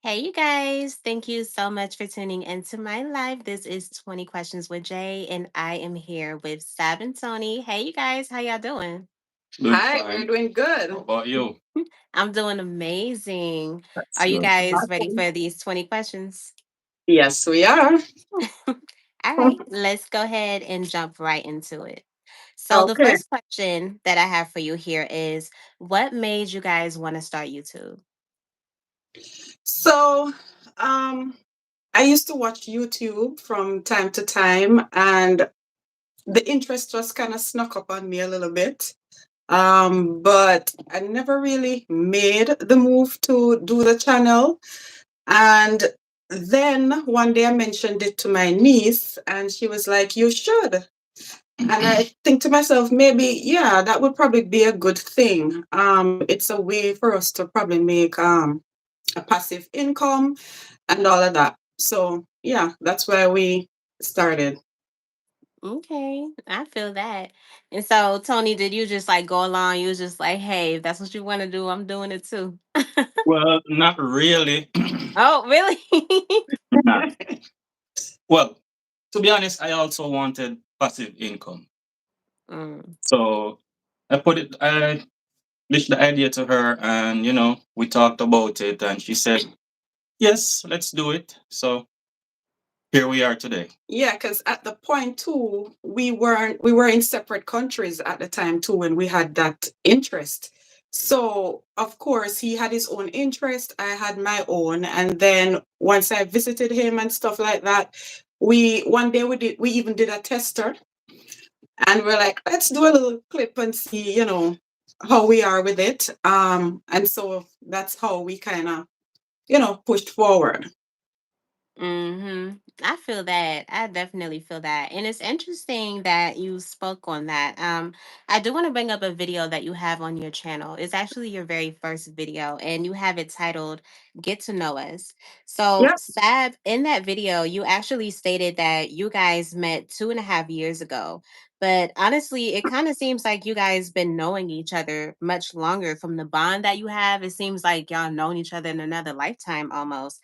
Hey, you guys. Thank you so much for tuning into my live. This is 20 Questions with Jay, and I am here with Sab and Tony. Hey, you guys. How y'all doing? Doing Hi, we're fine. Doing good. How about you? I'm doing amazing. That's Are you good. guys ready Awesome. for these 20 questions? Yes, we are. All right, let's go ahead and jump right into it. So, the Okay. first question that I have for you here is what made you guys want to start YouTube? So, um, I used to watch YouTube from time to time, and the interest just kind of snuck up on me a little bit. But I never really made the move to do the channel. And then one day I mentioned it to my niece, and she was like, "You should." And I think to myself, maybe, yeah, that would probably be a good thing. It's a way for us to probably make a passive income and all of that. So yeah, that's why we started. Okay, I feel that. And so, Tony, did you just like go along? You was just like, hey, if that's what you want to do, I'm doing it too. Well, not really. Oh, really? Nah. Well, to be honest, I also wanted passive income. Mm, So I pitched the idea to her and, we talked about it and she said, yes, let's do it. So here we are today. Yeah, because at the point too, we were in separate countries at the time too when we had that interest. So of course he had his own interest, I had my own, and then once I visited him and stuff like that, we one day we even did a tester, and we're like, let's do a little clip and see, how we are with it. And so that's how we kind of, pushed forward. hmm I feel that. I definitely feel that. And it's interesting that you spoke on that. I do want to bring up a video that you have on your channel. It's actually your very first video, and you have it titled Get to Know Us. So, Yeah. Sab, in that video, you actually stated that you guys met 2.5 years ago. But honestly, it kind of seems like you guys been knowing each other much longer from the bond that you have. It seems like y'all known each other in another lifetime almost.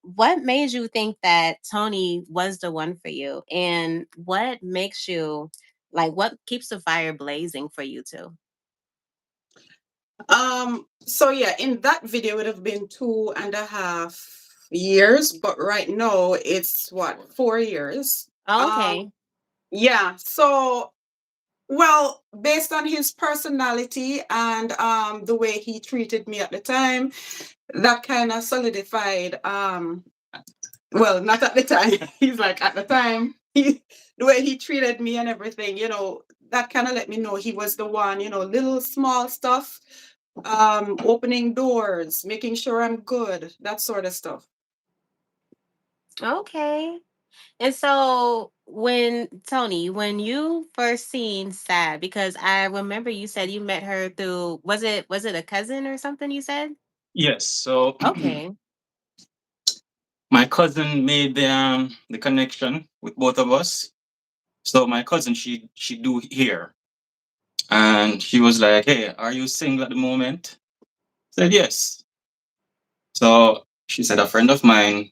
What made you think that Tony was the one for you? And what makes you like what keeps the fire blazing for you two? So yeah, in that video it would have been 2.5 years, but right now it's what, 4 years. Oh, Um, okay. yeah, so well, based on his personality and the way he treated me at the time, that kind of solidified well, not at the time. He's like at the time, the way he treated me and everything, that kind of let me know he was the one, little small stuff, opening doors, making sure I'm good, that sort of stuff. Okay. And so when Tony, when you first seen Sad, because I remember you said you met her through was it a cousin or something you said? Yes. So Okay. my cousin made the connection with both of us. So my cousin, she do hair. And she was like, hey, are you single at the moment? I said, yes. So she said, a friend of mine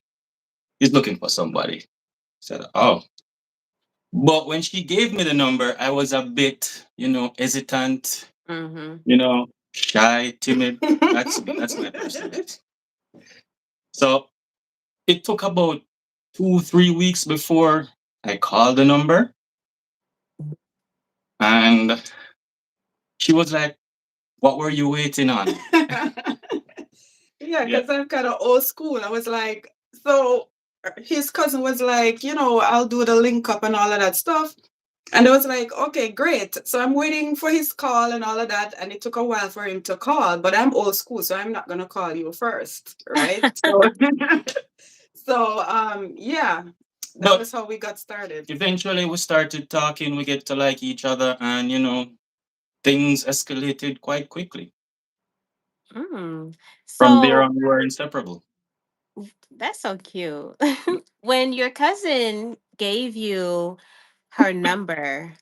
is looking for somebody. I said, oh. But when she gave me the number, I was a bit, hesitant, Mm-hmm. shy, timid. That's my personality. So it took about 2, 3 weeks before I called the number. And she was like, what were you waiting on? Yeah, Yeah. because I'm kind of old school. I was like, so his cousin was like, I'll do the link up and all of that stuff. And I was like, okay, great. So I'm waiting for his call and all of that. And it took a while for him to call, but I'm old school, so I'm not gonna call you first, right? So yeah, that But was how we got started. eventually we started talking, we get to like each other, and, things escalated quite quickly. Mm. From there So on, we were inseparable. that's so cute. When your cousin gave you her number,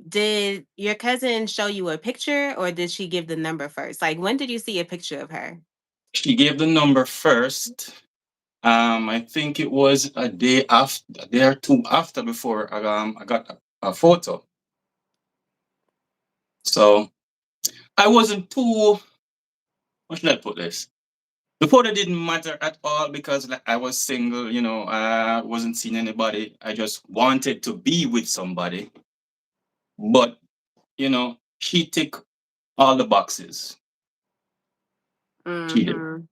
did your cousin show you a picture or did she give the number first? Like, when did you see a picture of her? She gave the number first. I think it was a day or two after before I got a photo. So I wasn't too. How should I put this? The photo didn't matter at all because like, I was single. I wasn't seeing anybody. I just wanted to be with somebody. But she ticked all the boxes. She did. Mm-hmm.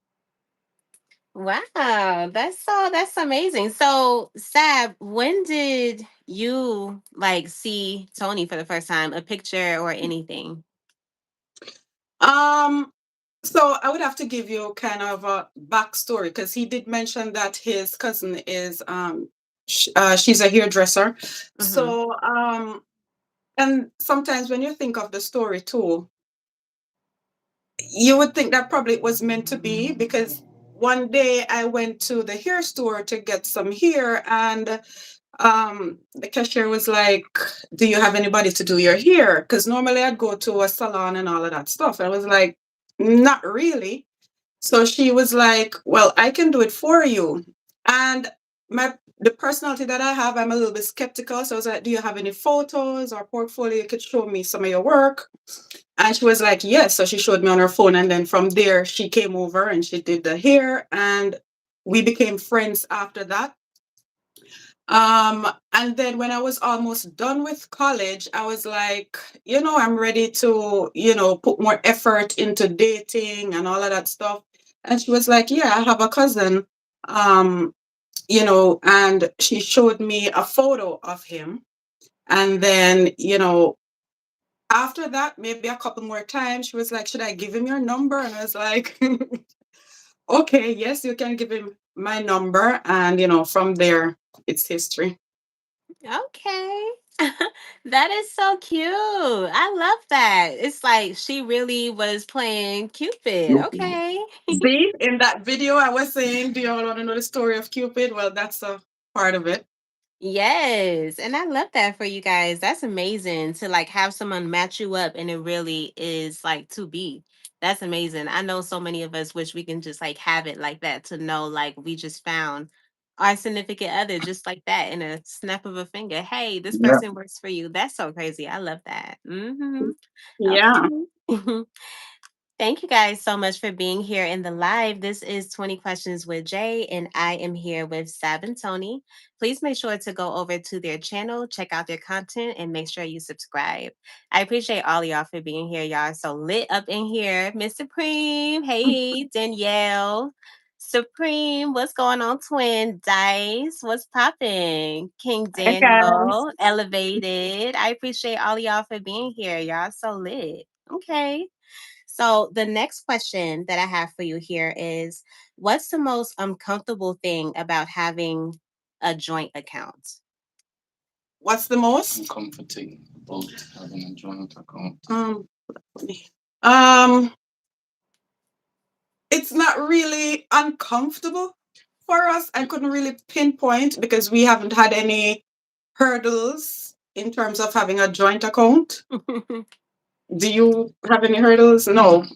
Wow, that's amazing. So, Sab, when did you like see Tony for the first time? A picture or anything? Um, so I would have to give you kind of a backstory because he did mention that his cousin is she's a hairdresser. Mm-hmm. So and sometimes when you think of the story too, you would think that probably it was meant to be because one day I went to the hair store to get some hair and the cashier was like, do you have anybody to do your hair? Because normally I'd go to a salon and all of that stuff. And I was like, not really. So she was like, well, I can do it for you. And the personality that I have, I'm a little bit skeptical. So I was like, do you have any photos or portfolio? You could show me some of your work. And she was like, yes. So she showed me on her phone. And then from there, she came over and she did the hair. And we became friends after that. And then when I was almost done with college, I was like, I'm ready to, put more effort into dating and all of that stuff. And she was like, yeah, I have a cousin, um, and she showed me a photo of him. And then, after that, maybe a couple more times, she was like, should I give him your number? And I was like, okay, yes, you can give him my number. And, from there, it's history. Okay. That is so cute. I love that. It's like she really was playing Cupid. Okay. See, in that video, I was saying, do you all want to know the story of Cupid? Well, that's a part of it. Yes, and I love that for you guys. That's amazing to like have someone match you up and it really is like to be. That's amazing. I know so many of us wish we can just like have it like that to know like we just found our significant other just like that in a snap of a finger. Hey, this Yeah. person works for you. That's so crazy. I love that. Mhm. Yeah. Okay. Thank you guys so much for being here in the live. This is 20 Questions with Jay, and I am here with Sab and Tony. Please make sure to go over to their channel, check out their content, and make sure you subscribe. I appreciate all of y'all for being here. Y'all are so lit up in here. Miss Supreme, hey, Danielle. Supreme, what's going on, twin? Dice, what's popping? King Hi, guys. Daniel, elevated. I appreciate all of y'all for being here. Y'all so lit. Okay. So the next question that I have for you here is what's the most uncomfortable thing about having a joint account? What's the most? Comforting about having a joint account. Um, it's not really uncomfortable for us. I couldn't really pinpoint because we haven't had any hurdles in terms of having a joint account. Do you have any hurdles? No.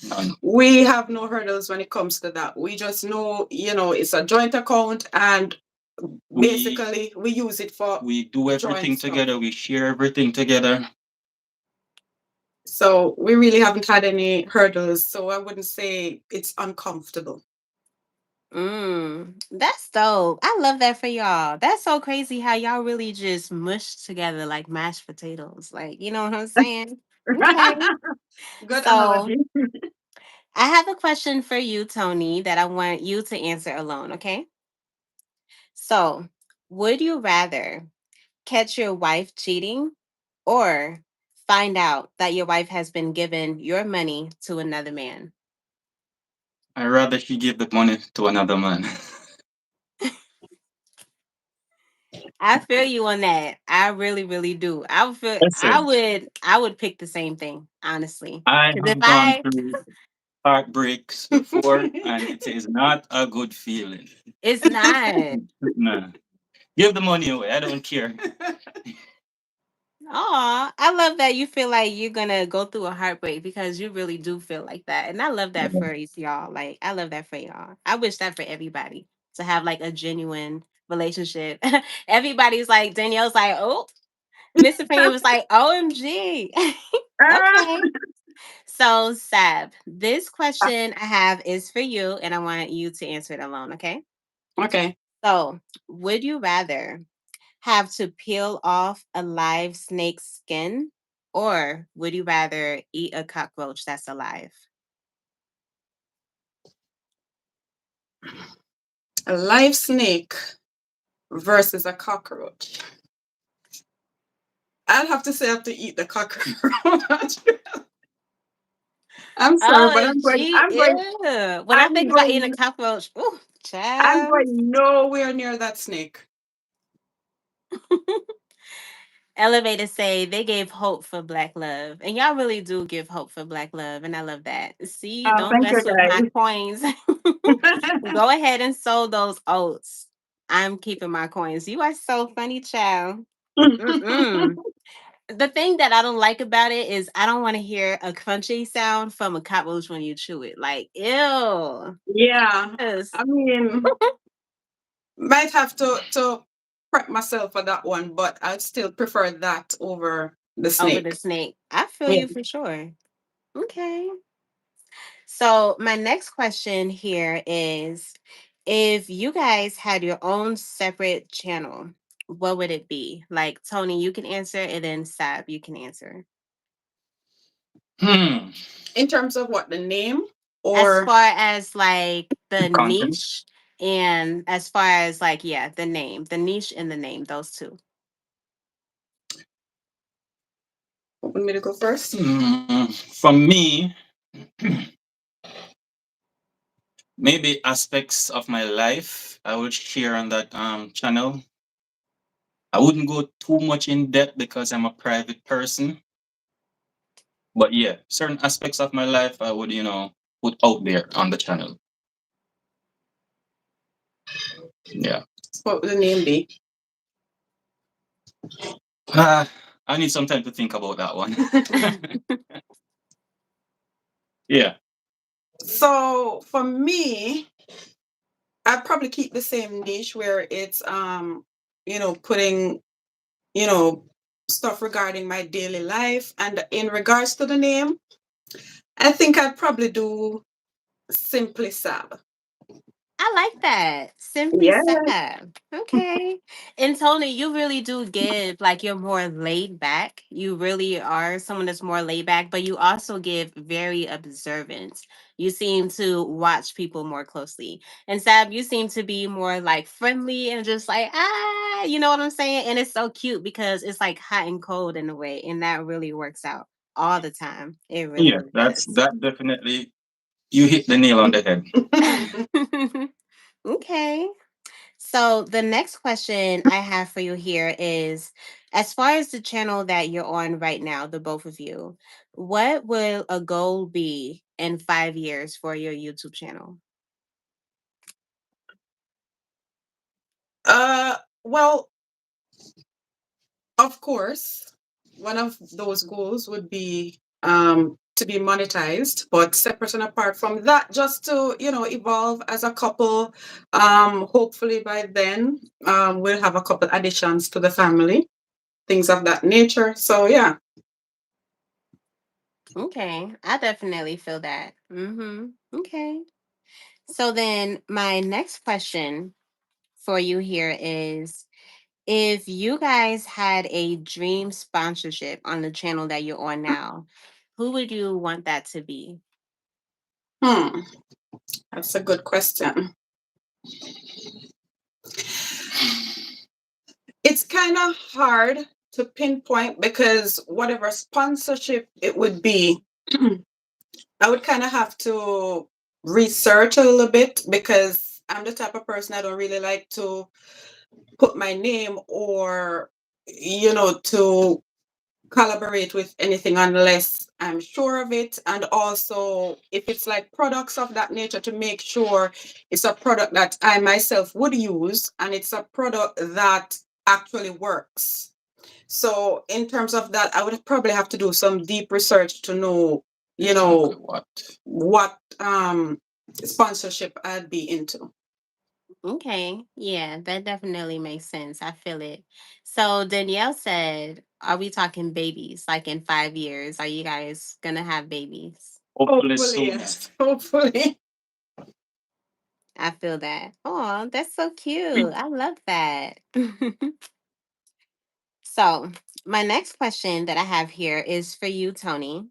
None. We have no hurdles when it comes to that. We just know, it's a joint account and We basically we use it for we do everything joint stuff. together. We share everything together. So we really haven't had any hurdles. So I wouldn't say it's uncomfortable. That's dope. I love that for y'all. That's so crazy how y'all really just mush together like mashed potatoes. Like, you know what I'm saying? Okay. Good So analogy. I have a question for you, Tony, that I want you to answer alone. Okay. So would you rather catch your wife cheating or find out that your wife has been given your money to another man? I rather she give the money to another man. I feel you on that. I really, really do. I would feel Listen, I would pick the same thing, honestly. I Because if have gone I through heartbreaks before, and it is not a good feeling. it's not. Nah. Give the money away. I don't care. Aw, I love that you feel like you're gonna go through a heartbreak because you really do feel like that. And I love that for y'all. Like, I love that for y'all. I wish that for everybody to have like a genuine relationship. Everybody's like, Danielle's like, oh, Mr. Payne was like, OMG. Ah, Okay. So, Sab, this question I have is for you, and I want you to answer it alone, okay? okay. So, would you rather have to peel off a live snake's skin, or would you rather eat a cockroach that's alive? A live snake versus a cockroach. I'd have to say I have to eat the cockroach. I'm sorry, but Oh, gee, ew. When I I'm think about eating a going, cockroach, ooh, I'm child. going nowhere near that snake. Elevators say they gave hope for Black love, and y'all really do give hope for Black love, and I love that. See, don't Thank you, mess with my guys. coins. Go ahead and sow those oats. I'm keeping my coins. You are so funny, child. Mm-mm. The thing that I don't like about it is I don't want to hear a crunchy sound from a cockroach when you chew it. Like, ew. Yeah, Yes. I mean, might have to prep myself for that one, but I'd still prefer that over the Over the snake. snake. I feel Yeah. you for sure. Okay. So, my next question here is, if you guys had your own separate channel, what would it be? Like, Tony, you can answer, and then Sab, you can answer. Hmm. In terms of what the name As or far as like the Content. niche, and as far as like, yeah, the name, the niche and the name, those two. want me to go first? For me, maybe aspects of my life I will share on that channel. I wouldn't go too much in depth because I'm a private person. But yeah, certain aspects of my life I would, put out there on the channel. Yeah. What would the name be? I need some time to think about that one. Yeah. So for me, I'd probably keep the same niche where it's putting, you know, stuff regarding my daily life. And in regards to the name, I think I'd probably do Simply Sab. I like that. Simply Yeah. Sad. Okay. And Tony, you really do give like you're more laid back. You really are someone that's more laid back, but you also give very observant. You seem to watch people more closely. And Sab, you seem to be more like friendly and just like, you know what I'm saying? And it's so cute because it's like hot and cold in a way. And that really works out all the time. It really, Yeah, really that's does. that definitely you hit the nail on the head. Okay. So the next question I have for you here is, as far as the channel that you're on right now, the both of you, what will a goal be in 5 years for your YouTube channel? Well, of course, one of those goals would be to be monetized, but separate and apart from that, just to evolve as a couple. Hopefully by then, we'll have a couple additions to the family, things of that nature. So yeah. Okay, I definitely feel that. Okay. So then my next question for you here is, if you guys had a dream sponsorship on the channel that you're on now, who would you want that to be? Hmm, that's a good question. It's kind of hard to pinpoint because whatever sponsorship it would be, I would kind of have to research a little bit because I'm the type of person I don't really like to put my name or, to collaborate with anything unless I'm sure of it. And also, if it's like products of that nature, to make sure it's a product that I myself would use and it's a product that actually works. So in terms of that, I would probably have to do some deep research to know, you Exactly know, what. what sponsorship I'd be into. Okay. Yeah, that definitely makes sense. I feel it. So Danielle said, are we talking babies? Like in 5 years, are you guys gonna have babies? Hopefully Hopefully, sooner. yes. Hopefully. I feel that. Oh, that's so cute. I love that. So, my next question that I have here is for you, Tony.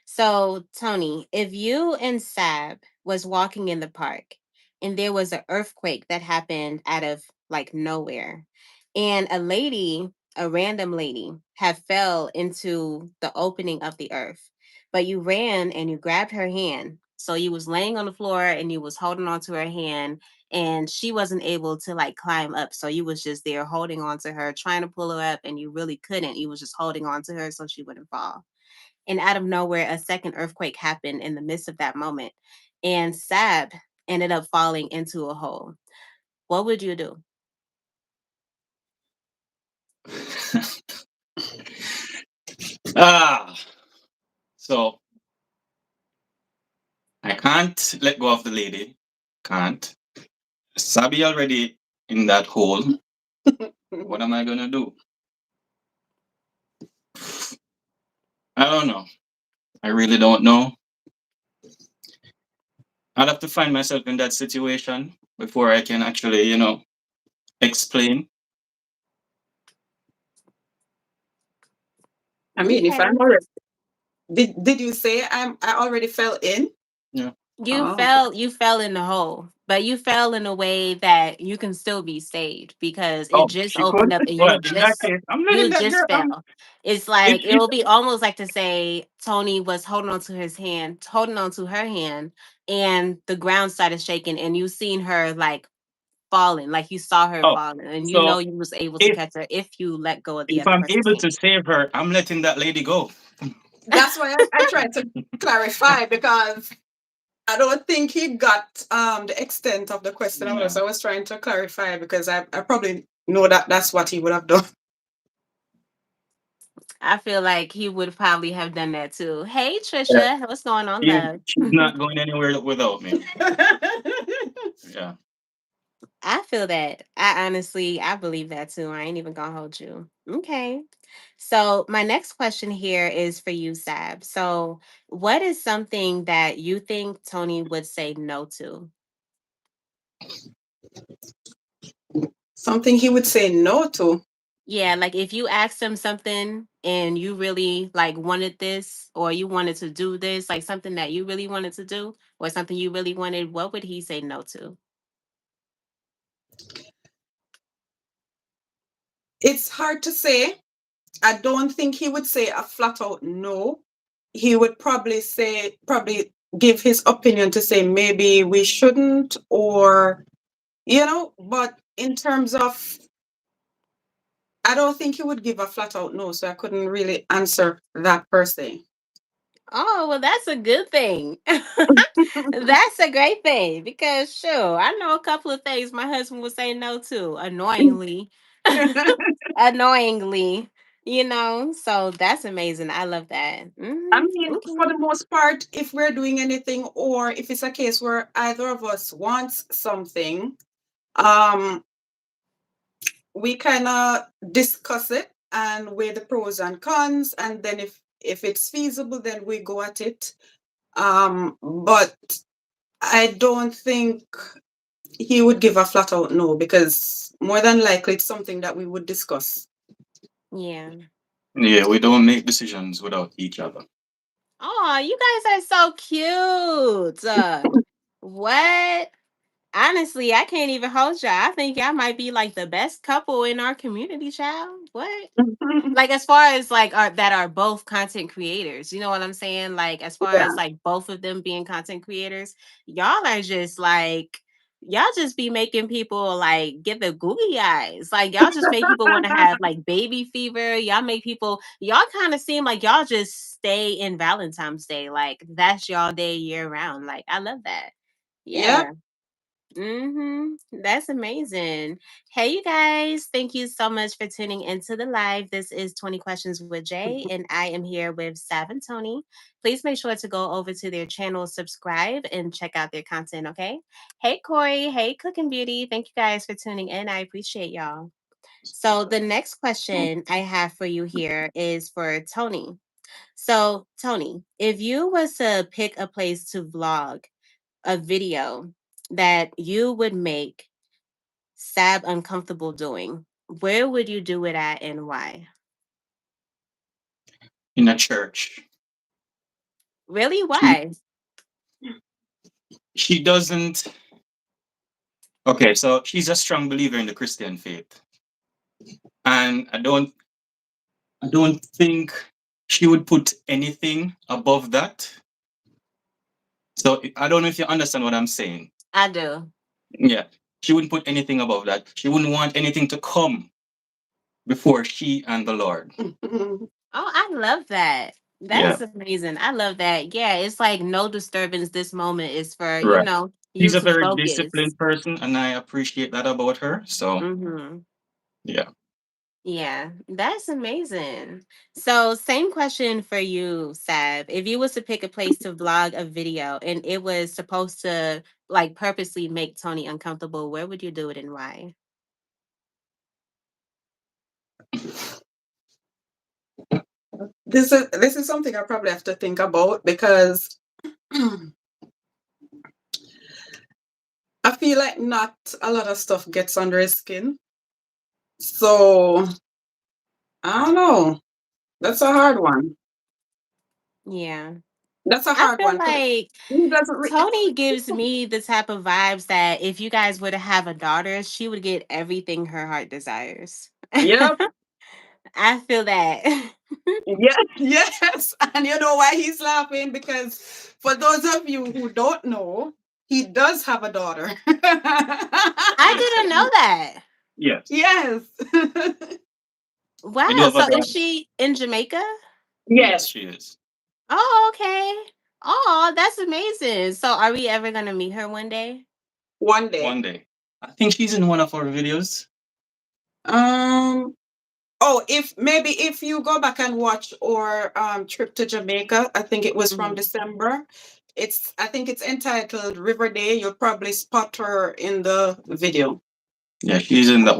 So, Tony, if you and Sab was walking in the park and there was an earthquake that happened out of like nowhere, and a random lady, had fell into the opening of the earth, but you ran and you grabbed her hand. So you was laying on the floor and you was holding on to her hand, and she wasn't able to like climb up. So you was just there holding on to her, trying to pull her up, and you really couldn't. You was just holding on to her so she wouldn't fall, and out of nowhere, a second earthquake happened in the midst of that moment. And Sab ended up falling into a hole. What would you do? Ah, so I can't let go of the lady. Can't. Sabi already in that hole. What am I gonna do? I don't know. I really don't know. I'll have to find myself in that situation before I can actually, explain. I mean, if I'm Okay. already did you say I already fell in? Yeah. Oh. You fell in the hole, but you fell in a way that you can still be saved because it Oh, just she could. opened up and Well, in that case, I'm letting you that just girl. fell. It's If like it if will be almost like to say Tony was holding on to his hand, holding on to her hand, and the ground started shaking, and you seen her like falling, like you saw her oh, falling, and you so know you was able to if catch her if you let go of the if other I'm person's able hand. to save her, I'm letting that lady go. That's why I tried to clarify because I don't think he got the extent of the question. Yeah. So I was trying to clarify because I probably know that that's what he would have done. I feel like he would probably have done that too. Hey Yeah. Trisha, what's going on, She's, love? she's not going anywhere without me. Yeah. I feel that. I believe that too. I ain't even gonna hold you. Okay. So my next question here is for you, Sab. So what is something that you think Tony would say no to? Something he would say no to. Yeah, like if you asked him something and you really like wanted this, or you wanted to do this, like something that you really wanted to do or something you really wanted, what would he say no to? It's hard to say. I don't think he would say a flat out no. He would probably give his opinion to say maybe we shouldn't, or but in terms of, I don't think he would give a flat out no, so I couldn't really answer that per se. Oh, well, that's a good thing. That's a great thing because sure, I know a couple of things my husband would say no to, annoyingly. Annoyingly, so that's amazing. I love that. I Hmm. mean, for Okay. the most part, if we're doing anything, or if it's a case where either of us wants something, um, we kind of discuss it and weigh the pros and cons, and then if it's feasible, then we go at it. But I don't think he would give a flat out no, because more than likely it's something that we would discuss. Yeah. Yeah, we don't make decisions without each other. Oh, you guys are so cute. What? Honestly, I can't even hold y'all. I think y'all might be like the best couple in our community, child. What? Like as far as like that are both content creators, you know what I'm saying? Like as far Yeah. as like both of them being content creators, y'all are just like y'all just be making people like get the googly eyes. Like y'all just make people want to have like baby fever. Y'all kind of seem like y'all just stay in Valentine's Day. Like that's y'all day year round. Like I love that. Yep. Yeah. That's amazing. Hey, you guys. Thank you so much for tuning into the live. This is 20 Questions with Jay, and I am here with Sav and Tony. Please make sure to go over to their channel, subscribe, and check out their content, okay? Hey, Corey. Hey, Cooking Beauty. Thank you guys for tuning in. I appreciate y'all. So, the next question I have for you here is for Tony. So, Tony, if you was to pick a place to vlog a video that you would make Sab uncomfortable doing, where would you do it at and why? In a church. Really? She Why? she doesn't. Okay, so she's a strong believer in the Christian faith, and I don't think she would put anything above that. So I don't know if you understand what I'm saying. I do. Yeah, she wouldn't put anything above that. She wouldn't want anything to come before she and the Lord. Oh, I love that. Yeah, That's amazing. I love that. Yeah, it's like no disturbance. This moment is for, right. you She's a to very focus. disciplined person, and I appreciate that about her. So Mm-hmm. yeah. Yeah, that's amazing. So, same question for you, Sab. If you was to pick a place to vlog a video and it was supposed to like purposely make Tony uncomfortable, where would you do it and why? This is something I probably have to think about because I feel like not a lot of stuff gets under his skin. So I don't know. That's a hard one. Yeah. That's a I hard feel one because like he doesn't. Tony gives me the type of vibes that if you guys were to have a daughter, she would get everything her heart desires. Yep. I feel that. Yes. Yes. And you know why he's laughing? Because for those of you who don't know, he does have a daughter. I didn't know that. Yes, Yes. I do Wow. have a So is daughter. she in Jamaica? Yes, Yes. she is. Oh, okay. Oh, that's amazing. So are we ever gonna meet her one day? One day. One day. I think she's in one of our videos. Um. Oh, if you go back and watch our trip to Jamaica, I think it was from Mhm. December. I think it's entitled River Day. You'll probably spot her in the video. Yeah, she's in that Okay.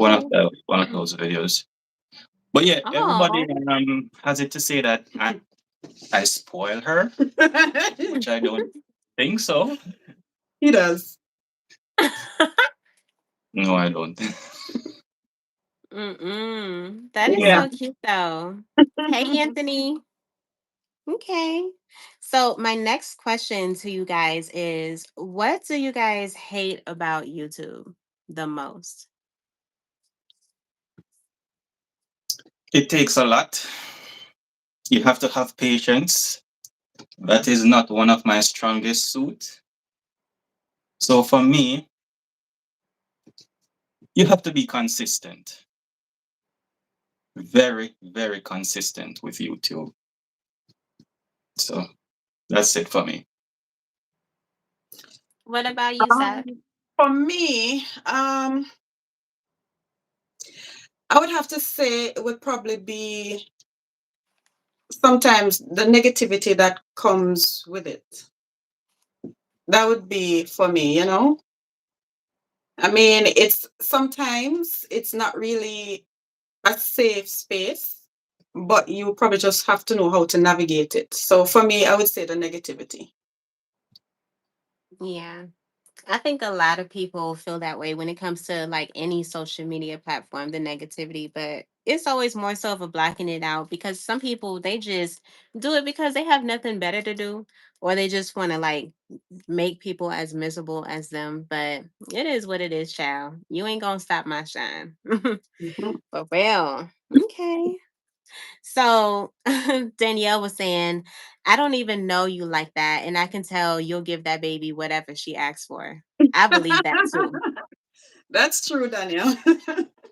one of those videos. But yeah, everybody Oh. has it to say that I spoil her, which I don't think so. He does. No, I don't. That is Yeah. so cute though. Hey, Anthony. Okay. So my next question to you guys is what do you guys hate about YouTube the most? It takes a lot. You have to have patience. That is not one of my strongest suit. So for me, you have to be consistent. Very, very consistent with YouTube. So that's it for me. What about you, Zach? For me, I would have to say it would probably be sometimes the negativity that comes with it. That would be for me. I mean, it's sometimes it's not really a safe space, but you probably just have to know how to navigate it. So for me, I would say the negativity. Yeah. I think a lot of people feel that way when it comes to like any social media platform, the negativity, but it's always more so of a blocking it out because some people they just do it because they have nothing better to do or they just want to like make people as miserable as them. But it is what it is, child. You ain't gonna stop my shine. Mhm. For real. Okay. So Danielle was saying, I don't even know you like that. And I can tell you'll give that baby whatever she asks for. I believe that too. That's true, Daniel.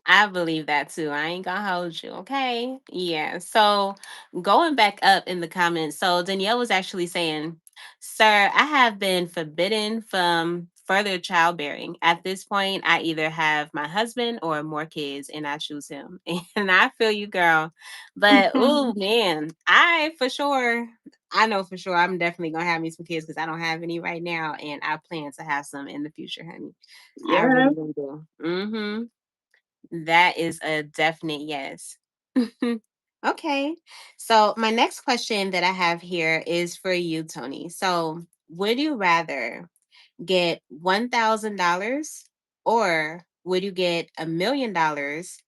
I believe that too. I ain't gonna hold you. Okay. Yeah. So going back up in the comments. So Danielle was actually saying, Sir, I have been forbidden from further childbearing. At this point, I either have my husband or more kids, and I choose him. And I feel you, girl. But oh man, I know for sure I'm definitely gonna have me some kids because I don't have any right now, and I plan to have some in the future, honey. I Yeah. really, really do. That is a definite yes. Okay. So my next question that I have here is for you, Tony. So would you rather get $1,000 or would you get $1,000,000,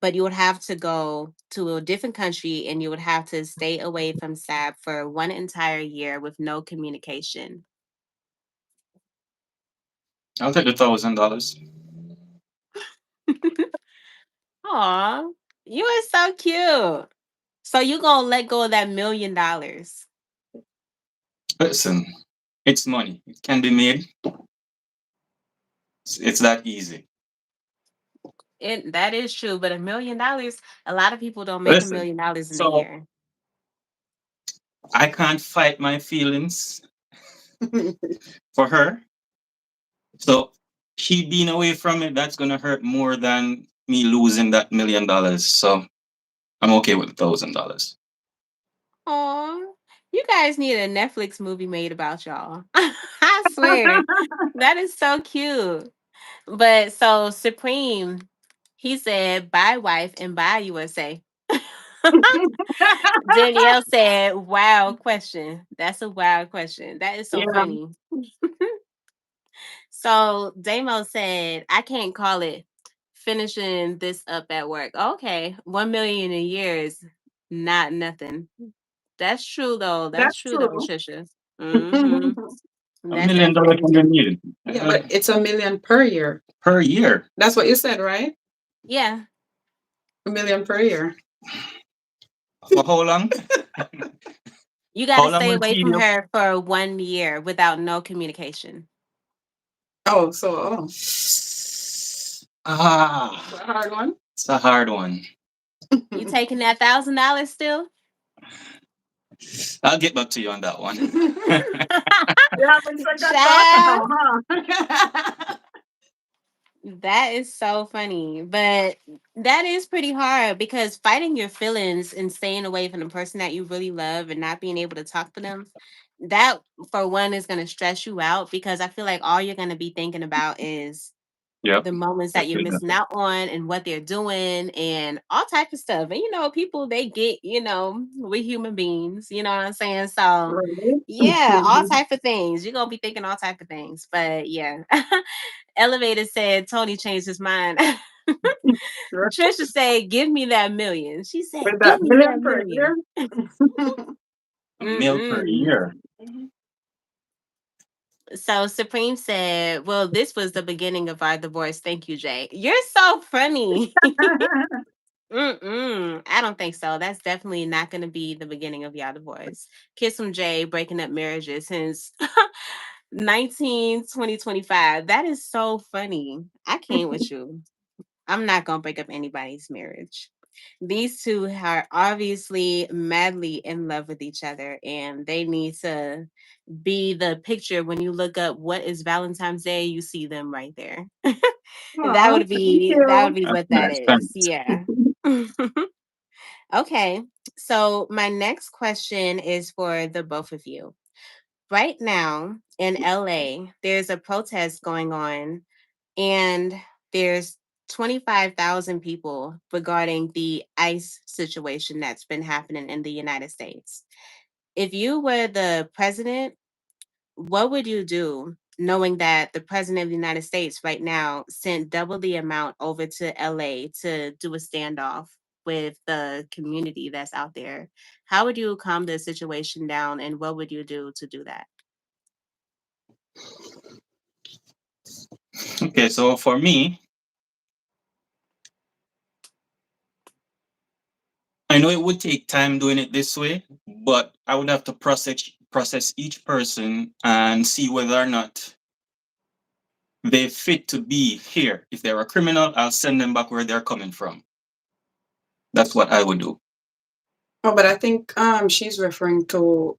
but you would have to go to a different country and you would have to stay away from SAB for one entire year with no communication? I'll take $1,000. Aw, you are so cute. So you gonna let go of that $1,000,000? Listen, it's money. It can be made. It's that easy. That is true, but $1,000,000, a lot of people don't make a Listen, million dollars in a so year. I can't fight my feelings for her. So she being away from it, that's gonna hurt more than me losing that $1,000,000. So I'm okay with $1,000. Aw, you guys need a Netflix movie made about y'all. I swear. That is so cute. But so Supreme, he said, bye wife and bye USA. Danielle said, wow question. That's a wild question. That is so Yeah. funny. So Damo said, I can't call it finishing this up at work. Okay. 1,000,000 a year is not nothing. That's true though. That's That's true though, true. Patricia. Mm-hmm. A That's million definitely dollars can true. be made Yeah, but it's a million per year. per year. That's what you said, right? Yeah. A million per year. For how long? You got How to long stay will away she from live? her for 1 year without no communication. Oh, so Ah, a hard one. it's a hard one. You taking that $1,000 still? I'll get back to you on that one. You haven't second thought Child. now, huh? That is so funny, but that is pretty hard because fighting your feelings and staying away from the person that you really love and not being able to talk to them, that for one is going to stress you out because I feel like all you're going to be thinking about is Yep. the moments that you're missing Definitely. out on and what they're doing and all type of stuff. And people they get, we're human beings, you know what I'm saying? So Right. yeah, all type of things. You're gonna be thinking all type of things. But yeah. Elevator said Tony changed his mind. Right. Trisha said, give me that million. She said, With give that me that million per million. year. A mil per Mm-mm. year. So Supreme said, well, this was the beginning of our divorce. Thank you, Jay. You're so funny. I don't think so. That's definitely not going to be the beginning of y'all divorce. Kiss from Jay breaking up marriages since 2025. That is so funny. I can't with you. I'm not going to break up anybody's marriage. These two are obviously madly in love with each other, and they need to be the picture when you look up what is Valentine's Day, you see them right there. that Aw, would thank be that would you. be That's what that nice. is. Thanks. Yeah. Okay. So my next question is for the both of you. Right now in LA, there's a protest going on and there's 25,000 people regarding the ICE situation that's been happening in the United States. If you were the president, what would you do knowing that the president of the United States right now sent double the amount over to LA to do a standoff with the community that's out there? How would you calm the situation down and what would you do to do that? Okay, so for me, I know it would take time doing it this way, but I would have to process each person and see whether or not they fit to be here. If they're a criminal, I'll send them back where they're coming from. That's what I would do. Oh, but I think she's referring to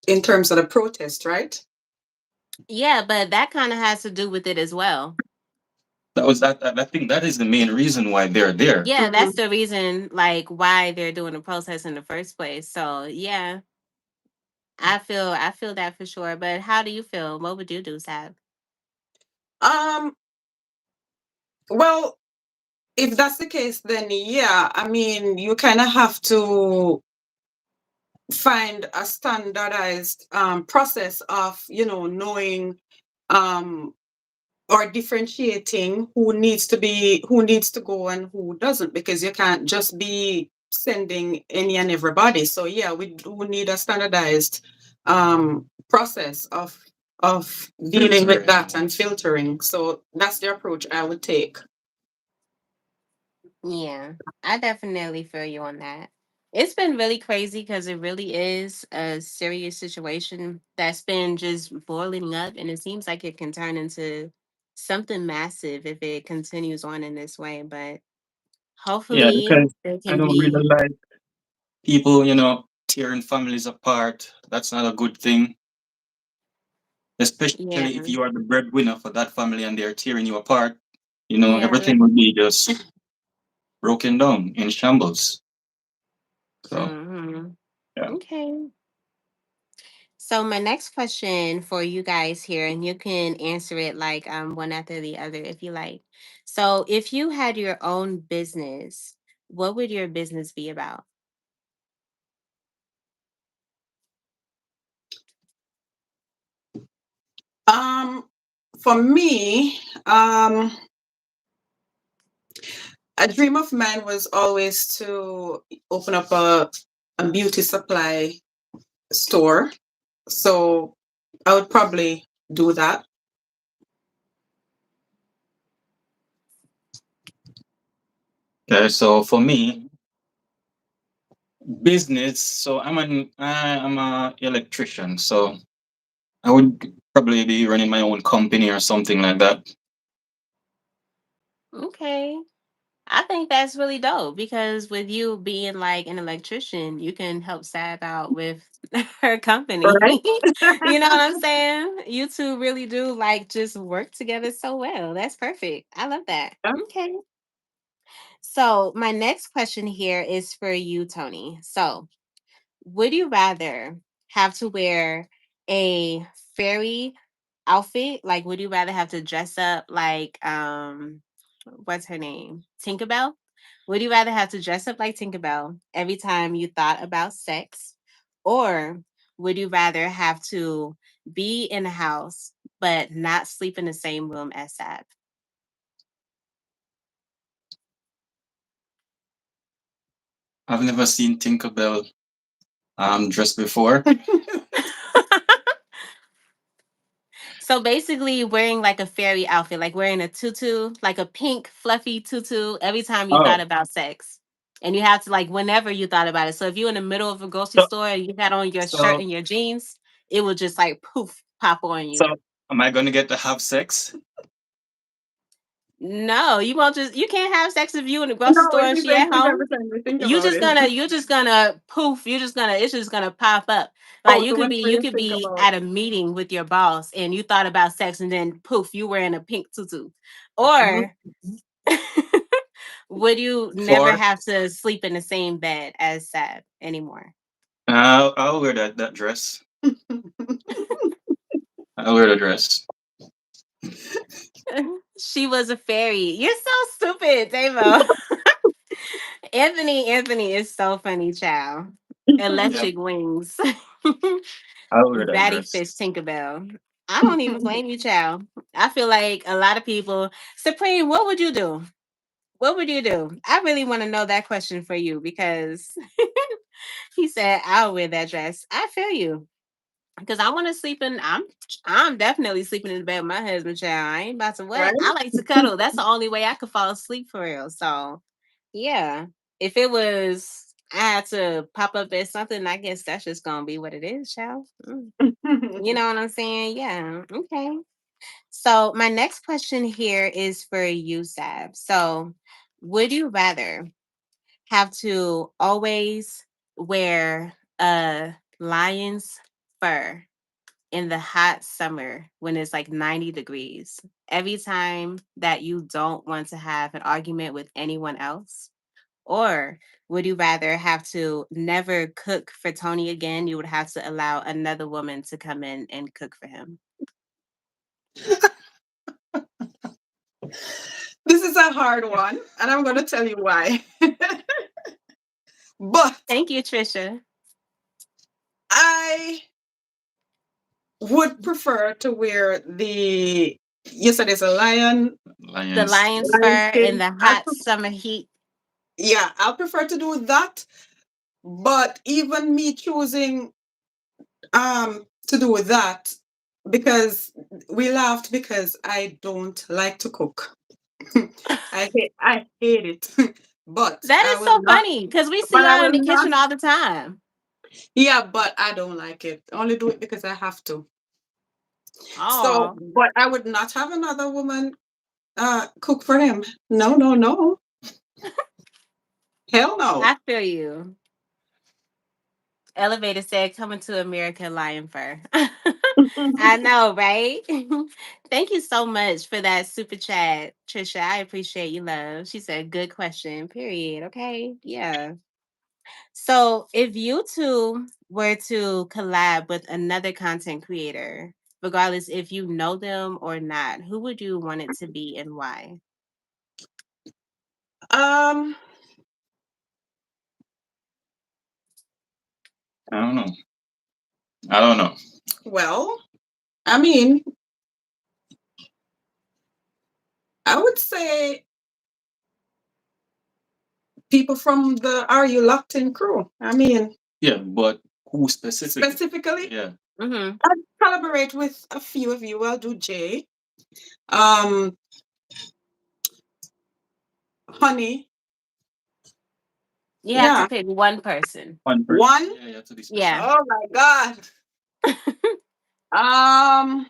in terms of the protest, right? Yeah, but that kind of has to do with it as well. That was that. I think that is the main reason why they're there. Yeah, that's Mhm. the reason, like, why they're doing the protest in the first place. So yeah, I feel that for sure. But how do you feel? What would you do, Sab? Um, well, if that's the case, then yeah, I mean, you kind of have to find a standardized process of, knowing um, or differentiating who needs to go and who doesn't, because you can't just be sending any and everybody. So yeah, we do need a standardized process of dealing with that and filtering. So that's the approach I would take. Yeah, I definitely feel you on that. It's been really crazy because it really is a serious situation that's been just boiling up, and it seems like it can turn into something massive if it continues on in this way. But Yeah, hopefully, because there I can don't really be. like people, tearing families apart. That's not a good thing, Yeah, especially if you are the breadwinner for that family and they're tearing you apart. yeah. Everything will be just broken down in shambles. So, Hmm. yeah. Okay. So my next question for you guys here, and you can answer it like one after the other if you like. So if you had your own business, what would your business be about? Um, for me, a dream of mine was always to open up a beauty supply store. So I would probably do that. Okay, so for me, business. So I'm a electrician. So I would probably be running my own company or something like that. Okay. I think that's really dope because with you being like an electrician, you can help Sab out with her company. Right? You know what I'm saying? You two really do like just work together so well. That's perfect. I love that. Okay. So, my next question here is for you, Tony. So, would you rather have to wear a fairy outfit? Like, would you rather have to dress up like what's her name? Tinkerbell? Would you rather have to dress up like Tinkerbell every time you thought about sex? Or would you rather have to be in a house but not sleep in the same room as Sab? I've never seen Tinkerbell dressed before. So basically, wearing like a fairy outfit, like wearing a tutu, like a pink fluffy tutu, every time you thought Oh, about sex, and you have to like whenever you thought about it. So if you're in the middle of a grocery so store and you had on your shirt so and your jeans, it would just like poof pop on so you. am I gonna get to have sex? No, you won't just you can't have sex if you in the grocery No, store it's and she at effective home. every time we think You about just it. gonna you just gonna poof, you just gonna it's just gonna pop up. Like Oh, so whenever you you could think be about at a meeting with your boss and you thought about sex and then poof, you wearing a pink tutu. Or would you never For have to sleep in the same bed as Sab anymore? I'll wear that dress. I'll wear the dress. She was a fairy. You're so stupid, Davo. Anthony is so funny, child. Yeah, Electric wings. I'll wear that Batty dress. fish Tinkerbell. I don't even blame you, child. I feel like a lot of people. Supreme, what would you do? What would you do? I really want to know that question for you because he said I'll wear that dress. I feel you. Because I want to sleep in. I'm definitely sleeping in the bed with my husband, child. I ain't about to right? what? I like to cuddle. That's the only way I could fall asleep for real. So yeah. If it was I had to pop up at something, I guess that's just gonna be what it is, child. You know what I'm saying? Yeah. Okay. So my next question here is for you, Sab. So would you rather have to always wear a lion's fur in the hot summer when it's like 90 degrees every time that you don't want to have an argument with anyone else? Or would you rather have to never cook for Tony again? You would have to allow another woman to come in and cook for him. This is a hard one, and I'm going to tell you why. But Thank you, Trisha. I would prefer to wear the, you said it's a The Lions. lion's lion fur in skin. the hot summer heat. Yeah, I'll prefer to do that. But even me choosing to do that, because we laughed because I don't like to cook. I hate it. But That I is will so not, funny because we see but I y'all in will the not, kitchen all the time. yeah, but I don't like it. I only do it because I have to. So, Oh, but I would not have another woman cook for him. No, no, no. Hell no. I feel you. Elevator said, "Coming to America, lion fur." I know, right? Thank you so much for that super chat, Trisha. I appreciate you, love. She said, "Good question." Period. Okay, yeah. So, if you two were to collab with another content creator, regardless if you know them or not, who would you want it to be and why? Um, I don't know. I don't know. well, I mean, I would say people from the Are You Locked In crew. I mean, Yeah, but who specifically? specifically, Yeah. Mm-hmm. I'd collaborate with a few of you. I'll do Jay, um, Honey. You have to Yeah, pick one person. One person. one. Yeah, you have to be specific. Yeah. Oh my God. Um,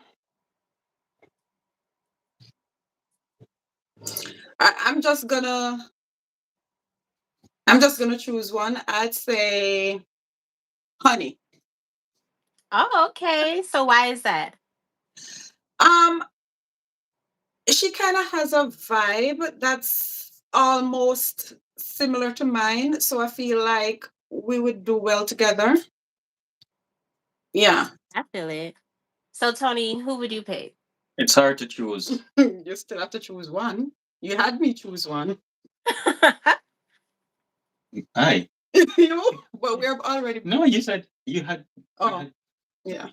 I, I'm just gonna, I'm just gonna choose one. I'd say Honey. Oh, okay. So why is that? Um, she kind of has a vibe that's almost similar to mine, so I feel like we would do well together. Yeah. I feel it. So Tony, who would you pick? It's hard to choose. You still have to choose one. You had me choose one. Aye. You know, but we're already. No, you said you had. You Oh, had yeah.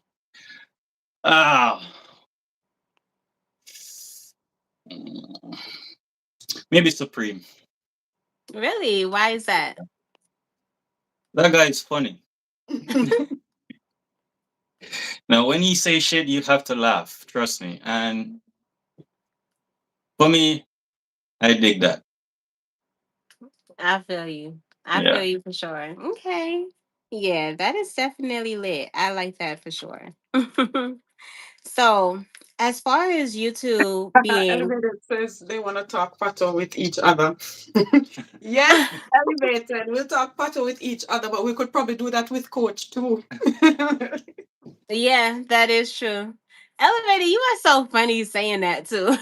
ah. Mm, maybe Supreme. Really? Why is that? That guy is funny. Now, when he say shit, you have to laugh. Trust me. And for me, I dig that. I feel you. I Yeah. feel you for sure. Okay. Yeah, that is definitely lit. I like that for sure. So, as far as you two being, Elevated says they want to talk pato with each other. Yes, elevated. We'll talk pato with each other, but we could probably do that with coach too. yeah, that is true. Elevator, you are so funny saying that too.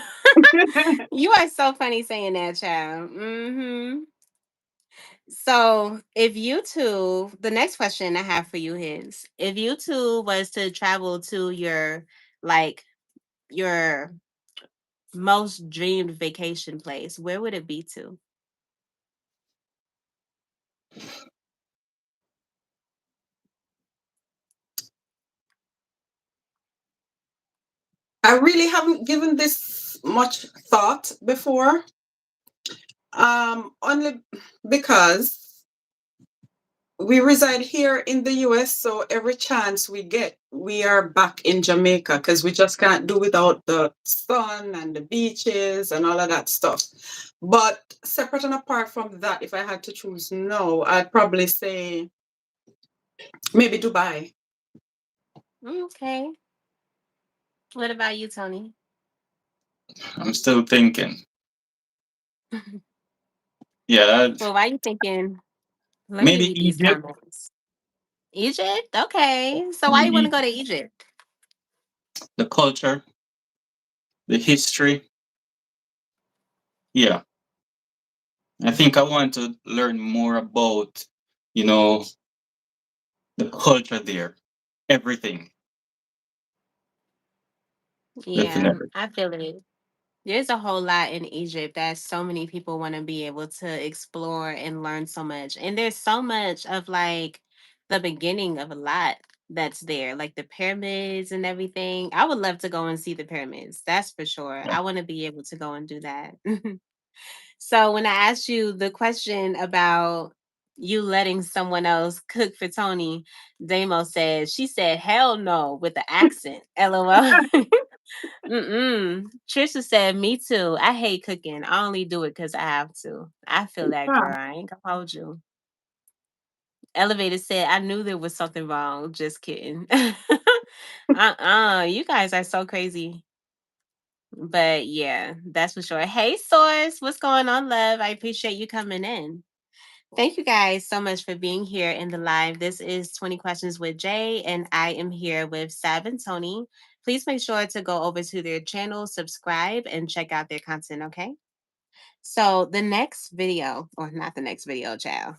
You are so funny saying that, child. So, if you two, the next question I have for you is, if you two was to travel to your like your most dreamed vacation place, where would it be to? I really haven't given this much thought before. Only because we reside here in the US, so every chance we get, we are back in Jamaica because we just can't do without the sun and the beaches and all of that stuff. But separate and apart from that, if I had to choose, no, I'd probably say maybe Dubai. Okay. What about you, Tony? I'm still thinking. Yeah, Well, why are you thinking? Let me maybe read these Egypt. comments. Egypt? Okay. So why you want to Maybe go to Egypt? the culture, the history. Yeah, I think I want to learn more about, you know, the culture there, everything, Yeah, definitely. I feel it. There's a whole lot in Egypt that so many people want to be able to explore and learn so much. And there's so much of like the beginning of a lot that's there, like the pyramids and everything. I would love to go and see the pyramids. That's for sure. Yeah. I want to be able to go and do that. So when I asked you the question about you letting someone else cook for Tony, Damo said, she said, hell no, with the accent. LOL. Mm-mm. Trisha said, me too. I hate cooking. I only do it because I have to. I feel that, Yeah. girl. I ain't gonna hold you. Elevator said, I knew there was something wrong. Just kidding. You guys are so crazy. But yeah, that's for sure. Hey, Source, what's going on, love? I appreciate you coming in. Thank you guys so much for being here in the live. This is 20 Questions with Jay, and I am here with Sab and Tony. Please make sure to go over to their channel, subscribe, and check out their content, okay? So, the next video, or not the next video, child.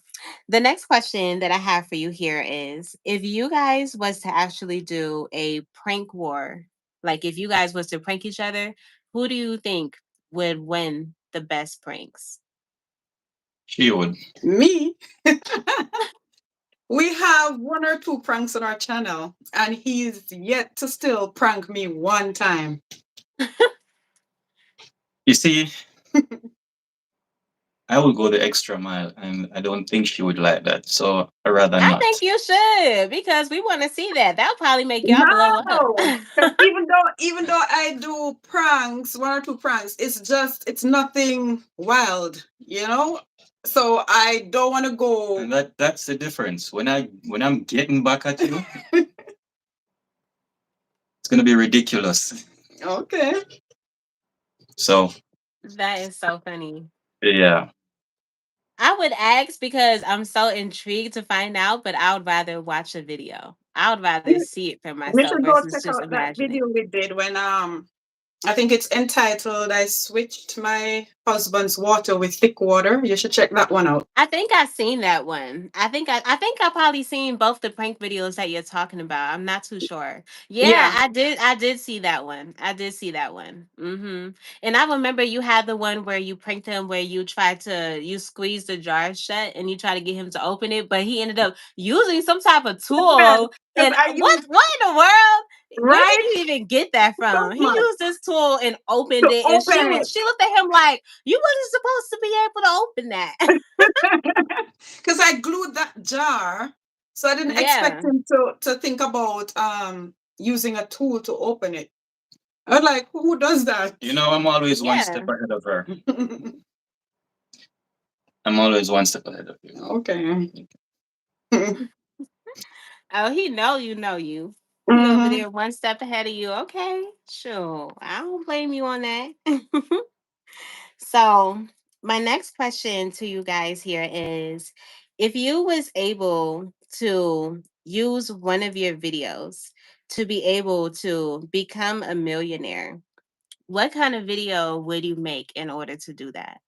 The next question that I have for you here is if you guys was to actually do a prank war, like if you guys was to prank each other, who do you think would win the best pranks? She would. Me? We have one or two pranks on our channel, and he's yet to still prank me one time. You see, I would go the extra mile, and I don't think she would like that. So I rather I think not. you should because we want to see that. That'll probably make y'all blow up. No, 'cause even though I do pranks, one or two pranks, it's nothing wild, you know. So I don't want to go. And that's the difference. When I'm getting back at you, it's gonna be ridiculous. Okay. So That is so funny. yeah. I would ask because I'm so intrigued to find out, but I would rather watch a video. I would rather You see it for you myself should go versus check just out that imagine it. video we did when I think it's entitled "I Switched My Husband's Water with Thick Water." You should check that one out. I think I've seen that one. I think I probably seen both the prank videos that you're talking about. I'm not too sure. Yeah, Yeah. I did see that one. I did see that one. And I remember you had the one where you pranked him where you squeezed the jar shut and you try to get him to open it, but he ended up using some type of tool. Because And I what used what in the world? Where did right you even get that so from? He much used this tool and opened to it, and she open was she looked at him like, "You wasn't supposed to be able to open that." it. Because I glued that jar, so I didn't expect Yeah, him to think about using a tool to open it. I was like, who does that? I'm always one yeah. step ahead of her. I'm always one step ahead of you. Okay. Oh, he know you. He over Hmm. there one step ahead of you. Okay, sure. I don't blame you on that. So, my next question to you guys here is if you was able to use one of your videos to be able to become a millionaire, what kind of video would you make in order to do that?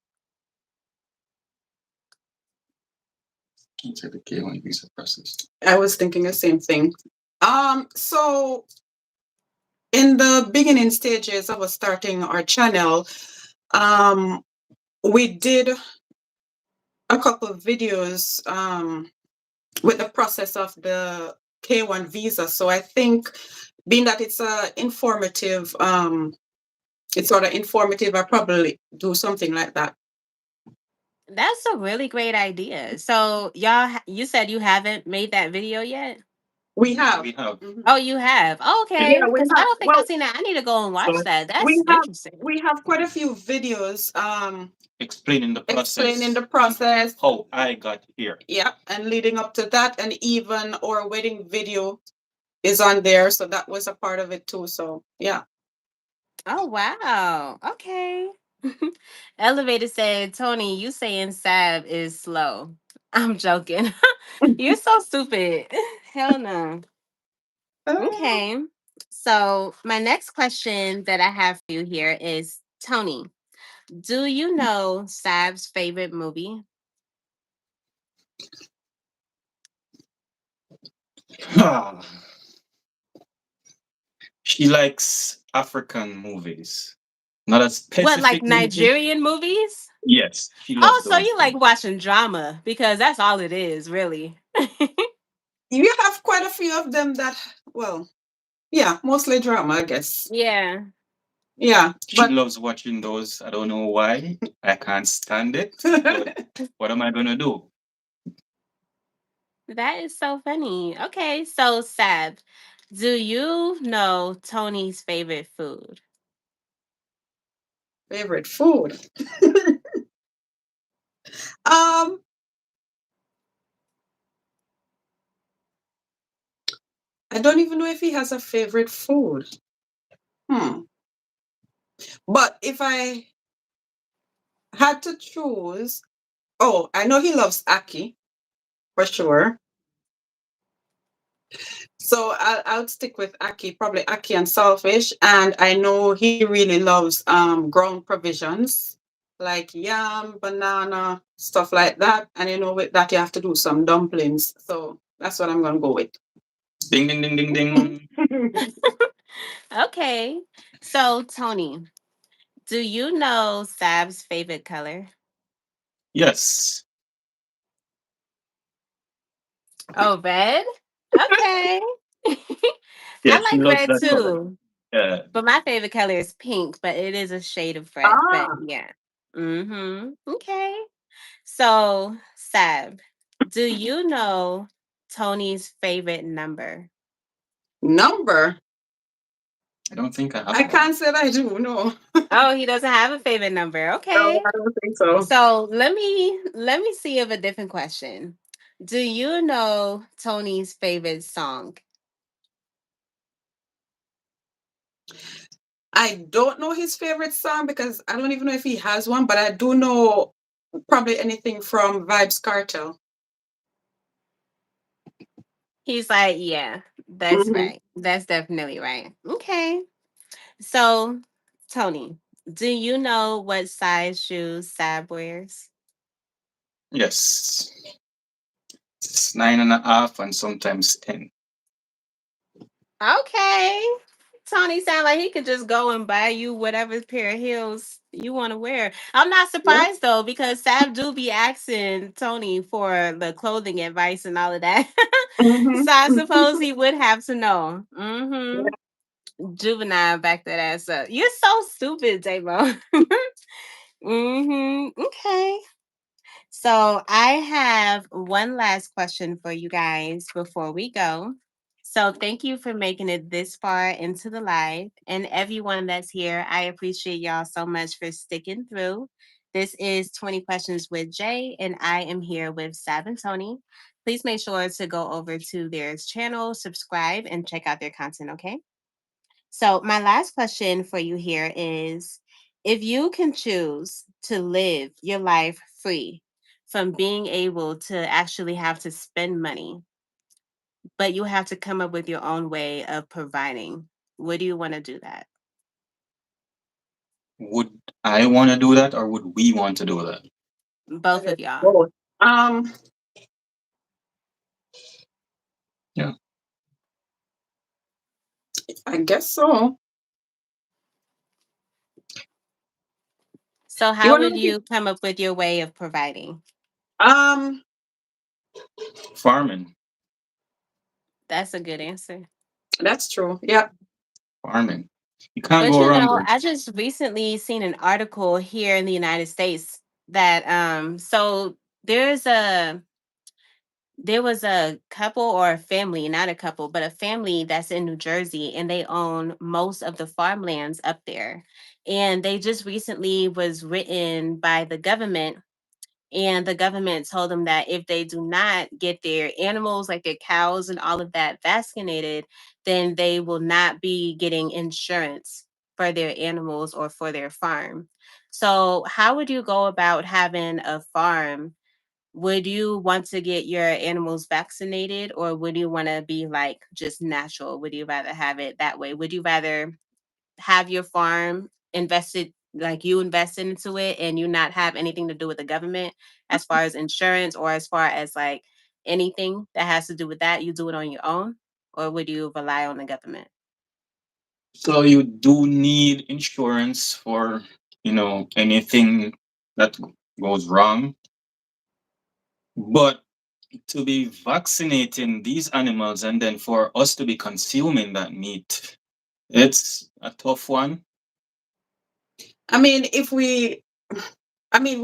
Can't say the K1 visa process. I was thinking the same thing. So in the beginning stages of us starting our channel, um, we did a couple of videos with the process of the K1 visa. So I think being that it's sort of informative, I probably do something like that. That's a really great idea. So, you said you haven't made that video yet? We have. We have. Mhm. Oh, you have. Okay, Yeah, we because I have. don't think I've Well, seen that. I need to go and watch So that. we That's have interesting. we have quite a few videos explaining the explaining process, the process. how I got here. Yeah, and leading up to that, and even our wedding video is on there, so that was a part of it too. So yeah. Oh, wow. Okay. Elevator said, Tony, you saying Sab is slow. I'm joking. You're so stupid. Hell no. Uh, Okay. So, my next question that I have for you here is Tony, do you know Sab's favorite movie? She likes African movies, not a What, like specific movie. Nigerian movies? Yes, she Oh, loves so those you like things. watching drama because that's all it is, really. You have quite a few of them that, well, yeah, mostly drama, I guess. Yeah, Yeah, She but loves watching those. I don't know why. I can't stand it, but what am I gonna do? that is so funny. Okay, so Sab, do you know Tony's favorite food? favorite food. um, I don't even know if he has a favorite food. Hmm. But if I had to choose, oh, I know he loves Aki for sure. So I would stick with Aki, probably Aki and saltfish. And I know he really loves ground provisions like yam, banana, stuff like that. And you know, with that you have to do some dumplings. So that's what I'm gonna go with. Ding ding ding ding ding. Okay, so Tony, do you know Sab's favorite color? Yes. Oh, red? Okay. Yeah, I she like loves red that color. too, Yeah. but my favorite color is pink, but it is a shade of red. But Ah, yeah. Mm-hmm. Okay. So, Sab, do you know Tony's favorite number? I number. don't think I I have one. can't say that I do, no. Oh, he doesn't have a favorite number. No, Okay. I don't think so. So let me see of a different question. Do you know Tony's favorite song? I don't know his favorite song because I don't even know if he has one, but I do know probably anything from Vibes Cartel. He's like, yeah, that's Hmm. right. That's definitely right. Okay. So, Tony, do you know what size shoes Sab wears? Yes. It's 9.5 and sometimes 10. Okay. Tony sound like he could just go and buy you whatever pair of heels you want to wear. I'm not Yeah. surprised though, because Sab do be asking Tony for the clothing advice and all of that. Hmm. So I suppose he would have to know. Mm-hmm. Juvenile, back that ass up. You're so stupid, J-Mo. Mm-hmm. Okay. So I have one last question for you guys before we go. So thank you for making it this far into the live. And everyone that's here, I appreciate y'all so much for sticking through. This is 20 Questions with Jay, and I am here with Sab and Tony. Please make sure to go over to their channel, subscribe, and check out their content, okay? So, my last question for you here is, if you can choose to live your life free from being able to actually have to spend money, but you have to come up with your own way of providing, would you want to do that? Would I want to do that or would we want to do that? Both of y'all. Both. Um, Yeah. I guess so. So, You how want to would repeat? you come up with your way of providing? Um, Farming. That's a good answer. that's true. Yeah. Farming. You can't But go you wrong know, with. I just recently seen an article here in the United States that so there's a there was a couple or a family, not a couple, but a family that's in New Jersey, and they own most of the farmlands up there. And they just recently was written by the government, and the government told them that if they do not get their animals, like their cows and all of that, vaccinated, then they will not be getting insurance for their animals or for their farm. So, how would you go about having a farm would you want to get your animals vaccinated, or would you want to be like just natural? Would you rather have it that way? Would you rather have your farm invested, like you invested into it, and you not have anything to do with the government as far as insurance, or as far as like anything that has to do with that, you do it on your own? Or would you rely on the government? So you do need insurance for, anything that goes wrong. But to be vaccinating these animals and then for us to be consuming that meat, it's a tough one. I mean, we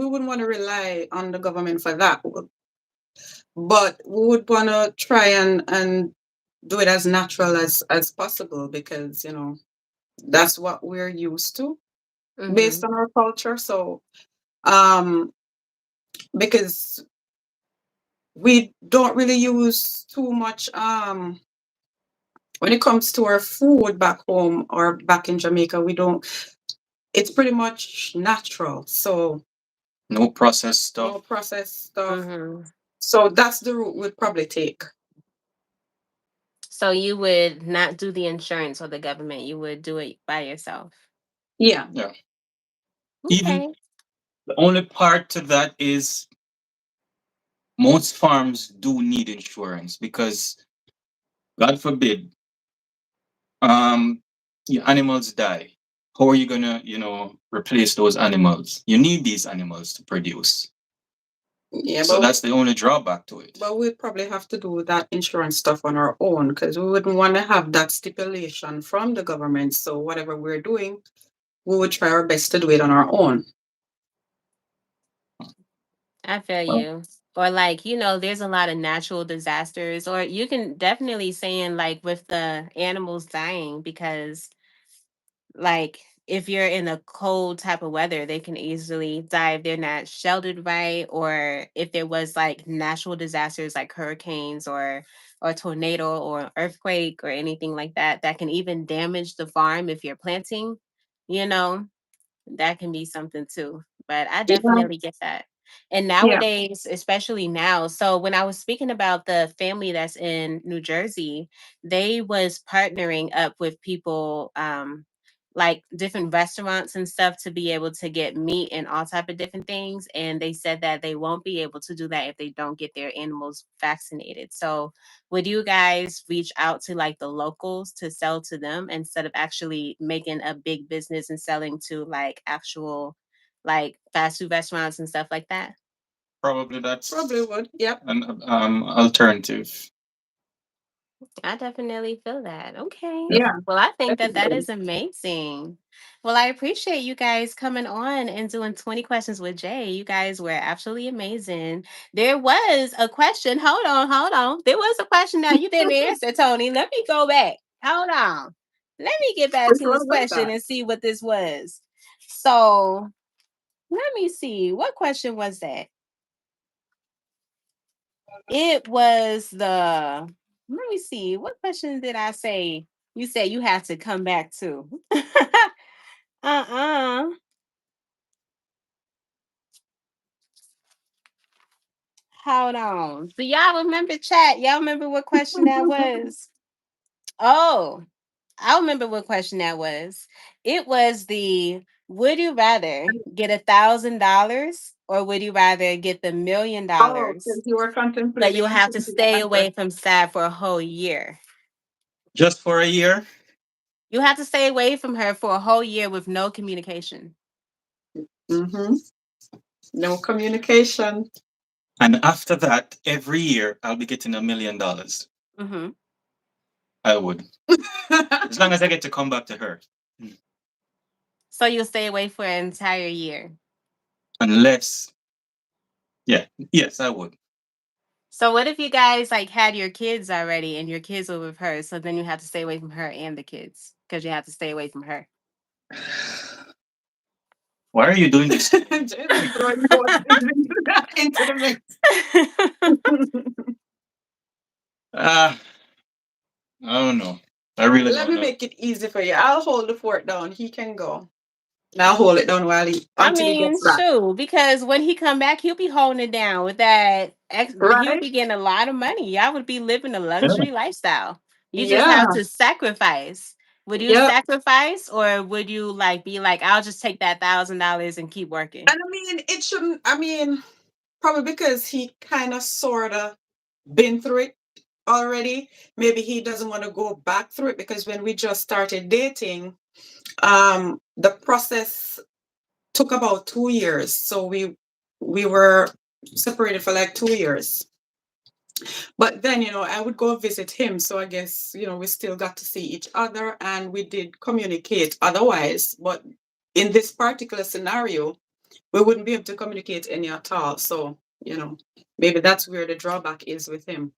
wouldn't want to rely on the government for that, but we would want to try and do it as natural as possible, because that's what we're used to based Mm-hmm. on our culture. So um because we don't really use too much when it comes to our food back home or back in Jamaica, we don't it's pretty much natural. So No processed stuff. no processed stuff. Mm-hmm. So that's the route we'd probably take. So you would not do the insurance or the government, you would do it by yourself. Yeah. Yeah. Even Okay. the only part to that is most farms do need insurance because, God forbid, your animals die. How are you gonna, replace those animals? You need these animals to produce. Yeah, So that's the only drawback to it. but we'd probably have to do that insurance stuff on our own, because we wouldn't want to have that stipulation from the government. So whatever we're doing, we would try our best to do it on our own. I feel Well, you. Or like, there's a lot of natural disasters, or you can definitely saying like with the animals dying, because like if you're in a cold type of weather, they can easily die if they're not sheltered right, or if there was like natural disasters like hurricanes or tornado or earthquake or anything like that, that can even damage the farm if you're planting, you know that can be something too. But I Yeah. definitely get that. And Yeah. nowadays, especially now, so when I was speaking about the family that's in New Jersey, they was partnering up with people, like different restaurants and stuff, to be able to get meat and all type of different things. And they said that they won't be able to do that if they don't get their animals vaccinated. So would you guys reach out to like the locals to sell to them instead of actually making a big business and selling to like actual like fast food restaurants and stuff like that? probably that's Probably would. Yep. an alternative. I definitely feel that. Okay. Yeah. Yeah. Well, I think that that Definitely. is amazing. Well, I appreciate you guys coming on and doing 20 questions with Jay. You guys were absolutely amazing. There was a question. Hold on, hold on. There was a question that you didn't answer, Tony. Let me go back. Hold on. Let me get back Which to one this was question that? and see what this was. So let me see. What question was that? It was the, let me see. What question did I say? You said you have to come back to. uh-uh. Hold on. Do y'all remember, chat? Y'all remember what question that was? Oh, I remember what question that was. It was the, would you rather get $1,000 or would you rather get the $1,000,000, Oh, because you were but contemplating you'll and have to thinking of stay answer. away from SAD for a whole year? Just for a year, You have to stay away from her for a whole year with no communication. Mm-hmm. No communication. and after that, every year I'll be getting $1,000,000. Hmm. I would, as long as I get to come back to her. So you'll stay away for an entire year. Unless, yeah, yes, I would. So what if you guys like had your kids already and your kids were with her? So then you have to stay away from her and the kids because you have to stay away from her. Why are you doing this to me? Just throwing both things into the mix. Ah, I don't know. I really Let don't me know. make it easy for you. I'll hold the fort down. He can go. I'll hold it down I until he mean, gets back. shoot, because when he come back, he'll be holding it down with that. He'll Right? be getting a lot of money. Y'all would be living a Yeah. luxury lifestyle. You just Yeah. have to sacrifice. Would you Yep. sacrifice, or would you like be like, I'll just take that $1,000 and keep working? And I mean, it shouldn't. I mean, probably because he kind of sort of been through it already. Maybe he doesn't want to go back through it because when we just started dating, the process took about 2 years. So we were separated for like 2 years. But then, I would go visit him. So I guess, we still got to see each other and we did communicate otherwise. But in this particular scenario, we wouldn't be able to communicate any at all. So, maybe that's where the drawback is with him.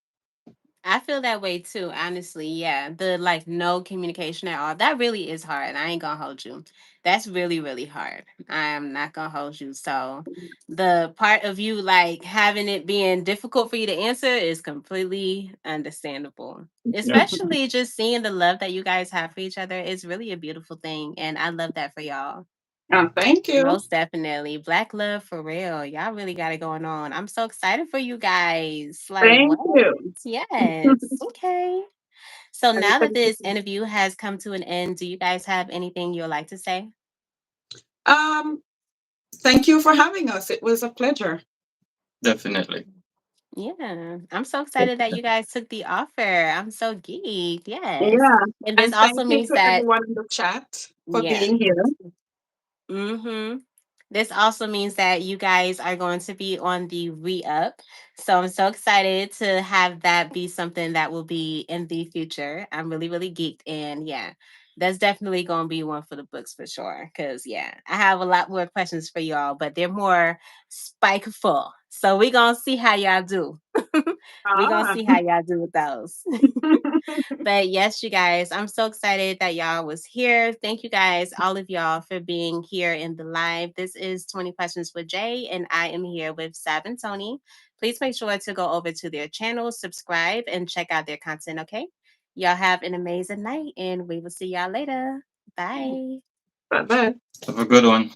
I feel that way too, honestly. Yeah. The like no communication at all. That really is hard. I ain't gonna hold you. That's really, really hard. I am not gonna hold you. So the part of you like having it being difficult for you to answer is completely understandable. Yeah. Especially just seeing the love that you guys have for each other is really a beautiful thing. And I love that for y'all. Thank you. Most definitely. Black love for real. Y'all really got it going on. I'm so excited for you guys. Like, Thank what? you. Yes. Okay. So And now that thank this you. interview has come to an end, do you guys have anything you'd like to say? Um, Thank you for having us. It was a pleasure. Definitely. Yeah. I'm so excited that you guys took the offer. I'm so geeked. Yes. Yeah. And this And thank also you means to that, everyone in the chat for yeah. being here. Mm-hmm. This also means that you guys are going to be on the re-up. So I'm so excited to have that be something that will be in the future. I'm really, really geeked. And yeah, that's definitely going to be one for the books for sure. Because yeah, I have a lot more questions for y'all, but they're more spikeful. So we're going to see how y'all do. We're going to Ah. see how y'all do with those. But yes, you guys, I'm so excited that y'all was here. Thank you guys, all of y'all, for being here in the live. This is 20 Questions with Jay, and I am here with Sab and Tony. Please make sure to go over to their channel, subscribe, and check out their content, okay? Y'all have an amazing night, and we will see y'all later. Bye. Bye bye. Have a good one.